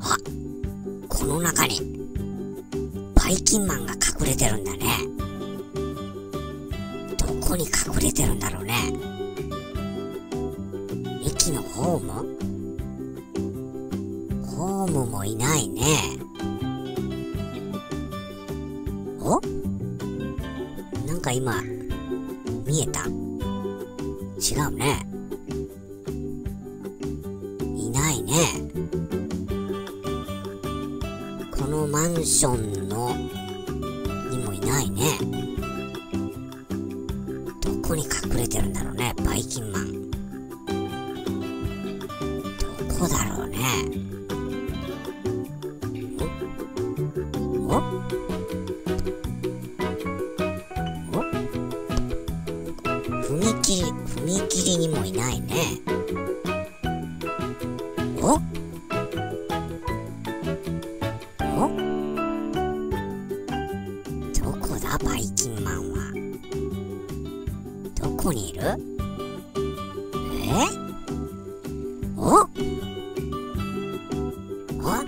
あ、この中にバイキンマンが隠れてるんだね。どこに隠れてるんだろうね。駅のホーム？ホームもいないね。お？なんか今見えた？違うね。いないね。このマンションのにもいないね。どこに隠れてるんだろうね、バイキンマン。どこだろうね。お？お？踏切にもいないね。お？お？どこだバイキンマンは。どこにいる？お？あ？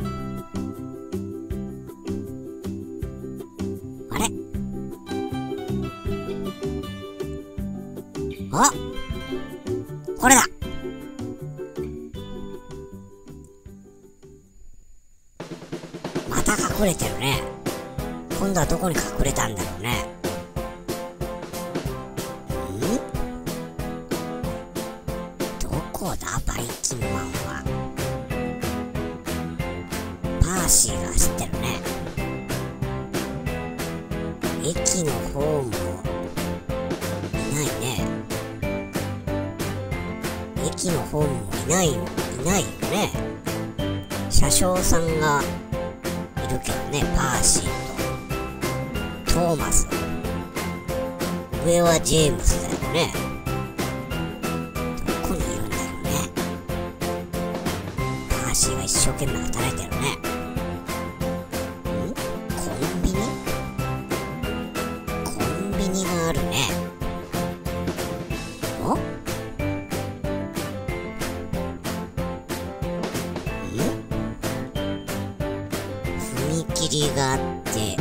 あれ？あ？これだ！また隠れてるね。今度はどこに隠れたんだろうね。どこだバイキンマンは。パーシーが走ってるね。駅のホームいないね。駅のホームもいないよね。車掌さんがいるけどね。パーシーとトーマス。上はジェームスだよね。どこにいるんだろうね。パーシーが一生懸命働いてるね。コンビニがあるね。お？踏切があって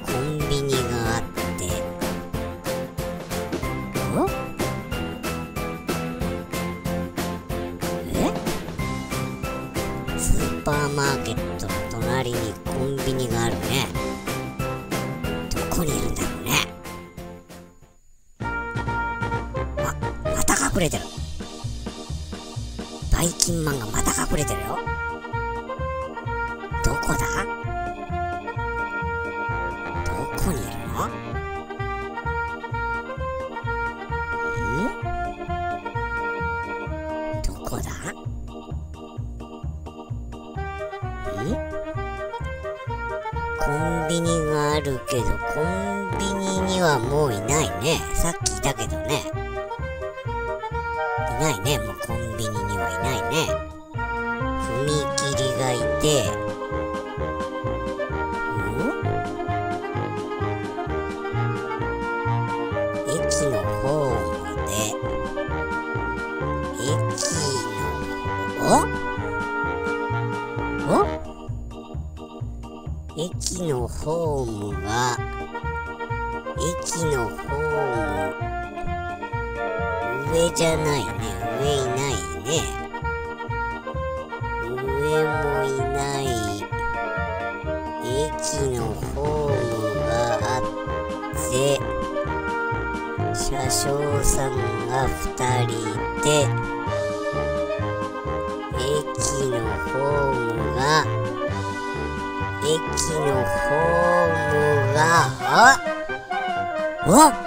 コンビニがあって、お？スーパーマーケットの隣にコンビニがあるね。どこにいるんだろうね。あ、また隠れてる。バイキンマンがまた隠れてるよ。どこだ？どこにいるの？どこだ？コンビニがあるけど、コンビニにはもういないね。さっきいたけどね。いないね。もうコンビニにはいないね。踏切がいて、駅のホームで、駅のホームが、上じゃないね。上いないね。上もいない。駅のホームがあって、車掌さんが2人いて、駅のホームが、あっ！